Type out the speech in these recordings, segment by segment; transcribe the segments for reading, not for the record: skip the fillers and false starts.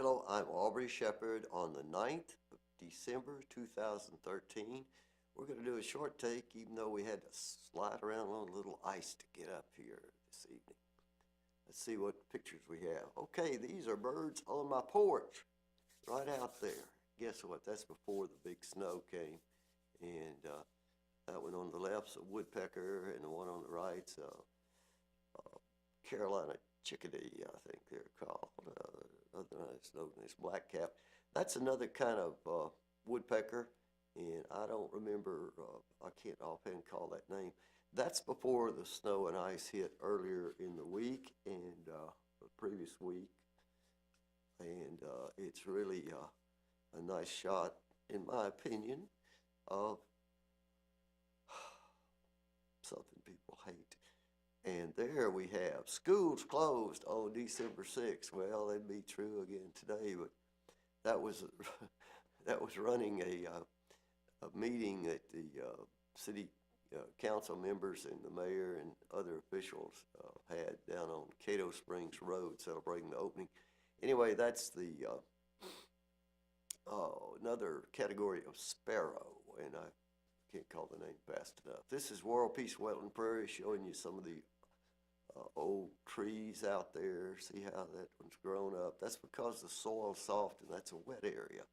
Hello, I'm Aubrey Shepherd on the 9th of December 2013. We're going to do a short take even though we had to slide around on a little ice to get up here this evening. Let's see what pictures we have. Okay, these are birds on my porch right out there. Guess what? That's before the big snow came. And that one on the left's a woodpecker, and the one on the right's Carolina chickadee, I think they're called. Otherwise known as blackcap. That's another kind of woodpecker, and I don't remember, I can't offhand call that name. That's before the snow and ice hit earlier in the week and the previous week, and it's really a nice shot, in my opinion, of something people hate. And there we have schools closed on December 6th. Well, that'd be true again today, but that was that was running a meeting that the city council members and the mayor and other officials had down on Cato Springs Road celebrating the opening. Anyway, that's the another category of sparrow, and I can't call the name fast enough. This is World Peace Wetland Prairie, showing you some of the old trees out there. See how that one's grown up? That's because the soil's soft and that's a wet area.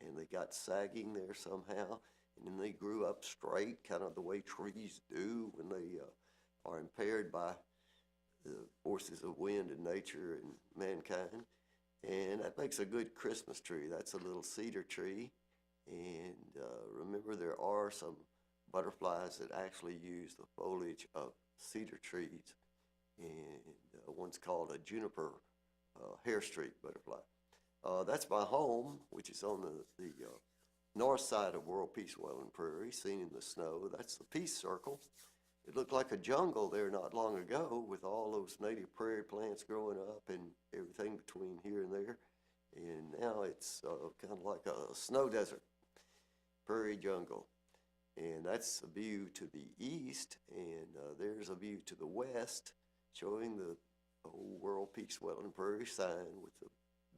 And they got sagging there somehow, and then they grew up straight, kind of the way trees do when they are impaired by the forces of wind and nature and mankind. And that makes a good Christmas tree. That's a little cedar tree. And remember, there are some butterflies that actually use the foliage of cedar trees, and one's called a juniper hair streak butterfly. That's my home, which is on the north side of World Peace Wetland Prairie, seen in the snow. That's the Peace Circle. It looked like a jungle there not long ago with all those native prairie plants growing up and everything between here and there. And now it's kind of like a snow desert, prairie jungle. And that's a view to the east, and there's a view to the west showing the old World Peace Wetland Prairie sign with the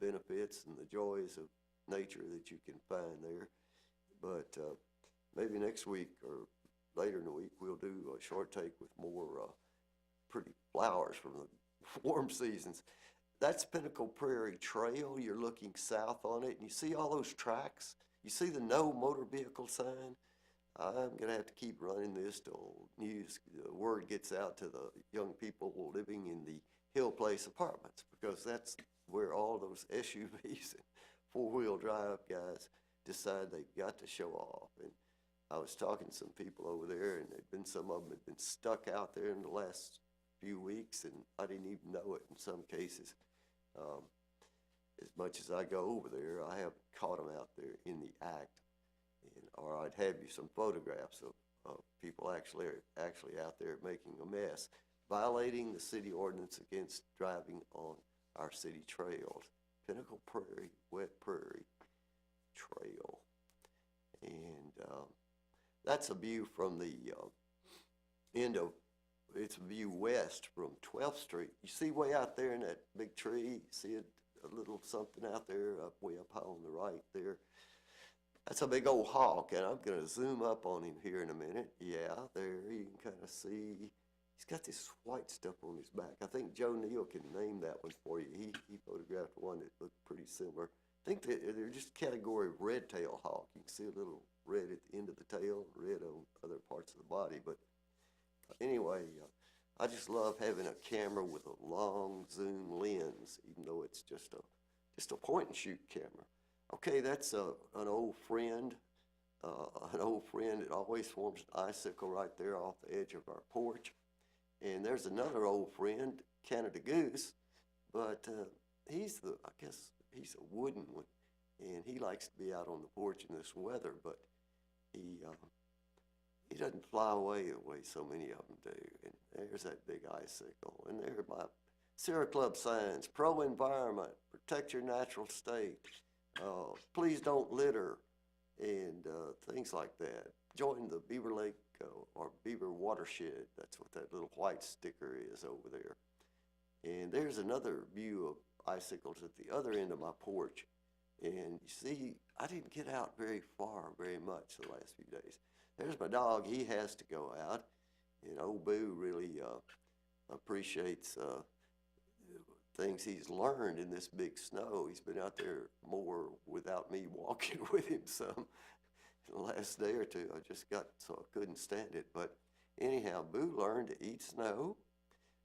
benefits and the joys of nature that you can find there. But maybe next week or later in the week we'll do a short take with more pretty flowers from the warm seasons. That's Pinnacle Prairie Trail. You're looking south on it, and you see all those tracks. You see the no motor vehicle sign. I'm going to have to keep running this till the word gets out to the young people living in the Hill Place apartments, because that's where all those SUVs and four-wheel drive guys decide they've got to show off. And I was talking to some people over there, and some of them had been stuck out there in the last few weeks, and I didn't even know it in some cases. As much as I go over there, I haven't caught them out there in the act. Or I'd have you some photographs of people actually out there making a mess, violating the city ordinance against driving on our city trails. Pinnacle Prairie, Wet Prairie Trail. And that's a view from the end of, it's a view west from 12th Street. You see way out there in that big tree, you see a little something out there way up high on the right there. That's a big old hawk, and I'm going to zoom up on him here in a minute. Yeah, there you can kind of see. He's got this white stuff on his back. I think Joe Neal can name that one for you. He photographed one that looked pretty similar. I think they're just category of red-tailed hawk. You can see a little red at the end of the tail, red on other parts of the body. But anyway, I just love having a camera with a long zoom lens, even though it's just a point-and-shoot camera. Okay, that's an old friend. An old friend that always forms an icicle right there off the edge of our porch. And there's another old friend, Canada Goose, but I guess he's a wooden one, and he likes to be out on the porch in this weather, but he doesn't fly away the way so many of them do. And there's that big icicle, and there are my Sierra Club signs: pro-environment, protect your natural state, please don't litter, and things like that. Join the Beaver Lake or Beaver Watershed. That's what that little white sticker is over there. And there's another view of icicles at the other end of my porch. And you see, I didn't get out very much the last few days. There's my dog. He has to go out. And old Boo really appreciates things he's learned in this big snow. He's been out there more without me walking with him some the last day or two. I just got so I couldn't stand it. But anyhow, Boo learned to eat snow,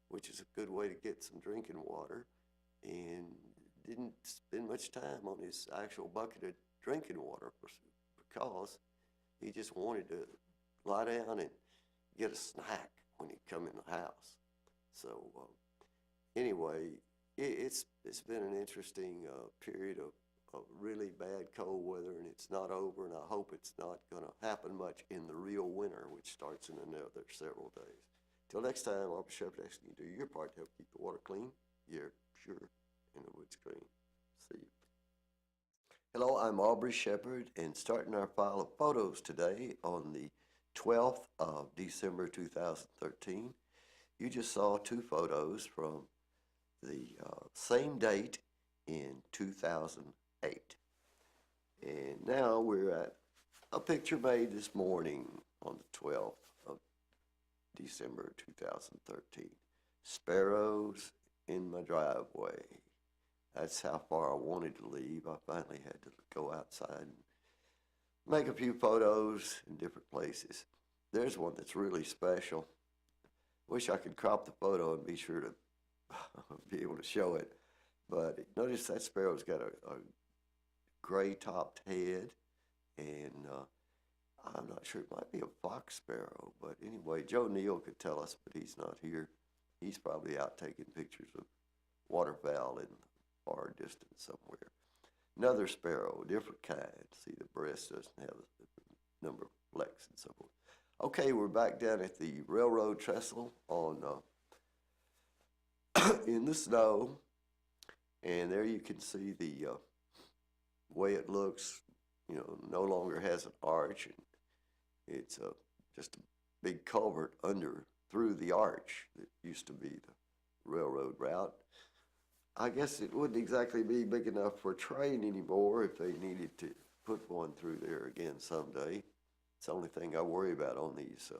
which is a good way to get some drinking water, and didn't spend much time on his actual bucket of drinking water because he just wanted to lie down and get a snack when he'd come in the house. So anyway, it's been an interesting period of really bad cold weather, and it's not over, and I hope it's not going to happen much in the real winter, which starts in another several days. Till next time, Aubrey Shepherd asking you to do your part to help keep the water clean, the air pure, and the woods green. See you. Hello, I'm Aubrey Shepherd, and starting our file of photos today on the 12th of December 2013. You just saw two photos from the same date in 2008. And now we're at a picture made this morning on the 12th of December 2013. Sparrows in my driveway. That's how far I wanted to leave. I finally had to go outside and make a few photos in different places. There's one that's really special. Wish I could crop the photo and be sure to be able to show it. But notice that sparrow's got a gray-topped head, and I'm not sure, it might be a fox sparrow. But anyway, Joe Neal could tell us, but he's not here. He's probably out taking pictures of waterfowl in the far distance somewhere. Another sparrow, a different kind. See, the breast doesn't have the number of flecks and so forth. Okay, we're back down at the railroad trestle on in the snow, and there you can see the way it looks. You know, no longer has an arch, and it's just a big culvert through the arch that used to be the railroad route. I guess it wouldn't exactly be big enough for a train anymore if they needed to put one through there again someday. It's the only thing I worry about on these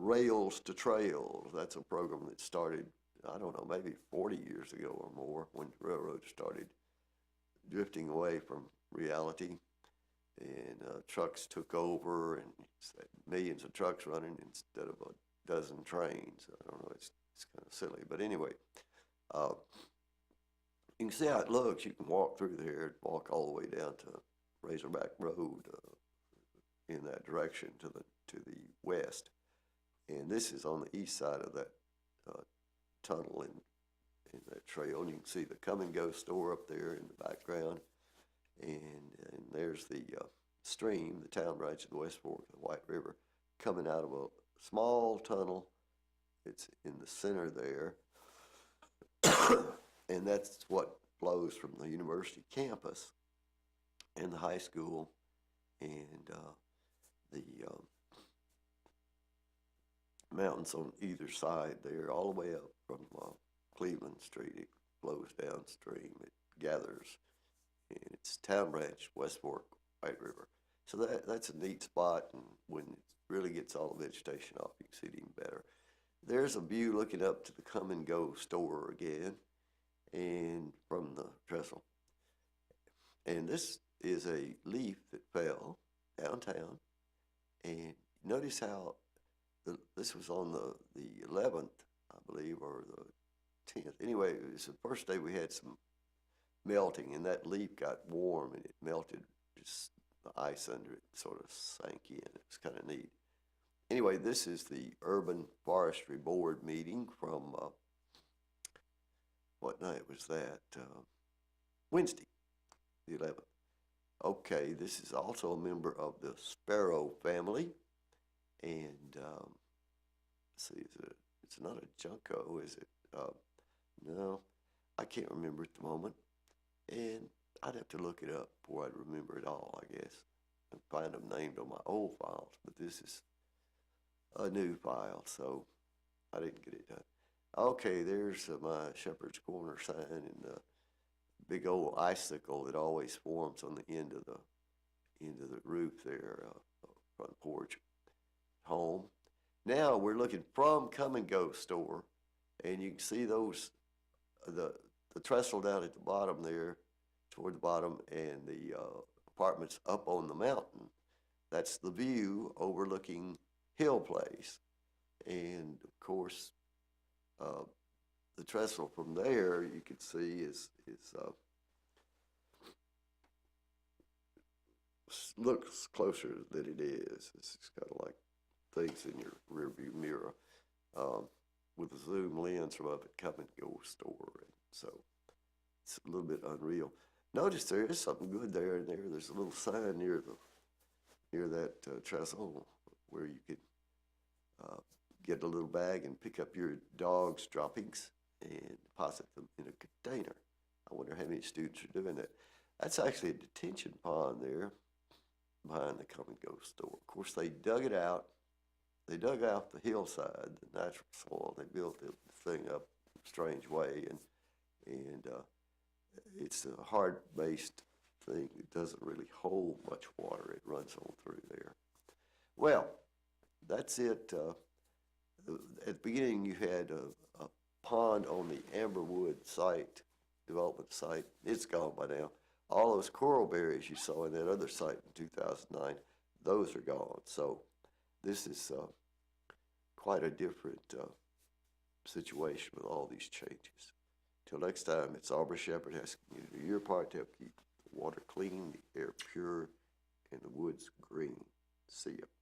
Rails to Trails. That's a program that started, I don't know, maybe 40 years ago or more, when the railroad started drifting away from reality, and trucks took over, and millions of trucks running instead of a dozen trains. I don't know, it's kind of silly, but anyway. You can see how it looks. You can walk through there, walk all the way down to Razorback Road in that direction to the west. And this is on the east side of that tunnel in that trail. And you can see the Come and Go store up there in the background. And there's the stream, the town branch of the West Fork of the White River, coming out of a small tunnel. It's in the center there. And that's what flows from the university campus and the high school and the mountains on either side there, all the way up from Cleveland Street. It flows downstream. It gathers, and it's town branch, West Fork, White River. So that's a neat spot, and when it really gets all the vegetation off, you can see it even better. There's a view looking up to the Come and Go store again, and from the trestle. And this is a leaf that fell downtown, and notice how this was on the 11th, I believe, or the 10th. Anyway, it was the first day we had some melting, and that leaf got warm, and it melted. Just the ice under it sort of sank in. It was kind of neat. Anyway, this is the Urban Forestry Board meeting from, what night was that? Wednesday, the 11th. Okay, this is also a member of the sparrow family. And, let's see, it's not a junco, is it? No, I can't remember at the moment. And I'd have to look it up before I'd remember it all, I guess, and find them named on my old files. But this is a new file, so I didn't get it done. Okay, there's my Shepherd's Corner sign and the big old icicle that always forms on the end of the roof there, front porch home. Now we're looking from Come and Go store, and you can see those the trestle down at the bottom there, toward the bottom, and the apartments up on the mountain. That's the view overlooking Hill Place, and of course, uh, the trestle from there you can see is looks closer than it is. It's kind of like things in your rearview mirror with a zoom lens from up at Come and Go store, and so it's a little bit unreal. Notice there is something good there and there. There's a little sign near that trestle where you could uh, get a little bag and pick up your dog's droppings and deposit them in a container. I wonder how many students are doing that. That's actually a detention pond there behind the Come and Go store. Of course, they dug it out. They dug out the hillside, the natural soil. They built the thing up in a strange way, and it's a hard-based thing. It doesn't really hold much water. It runs on through there. Well, that's it. At the beginning, you had a pond on the Amberwood site, development site. It's gone by now. All those coral berries you saw in that other site in 2009, those are gone. So this is quite a different situation with all these changes. Till next time, it's Aubrey Shepherd asking you to do your part to help keep the water clean, the air pure, and the woods green. See ya.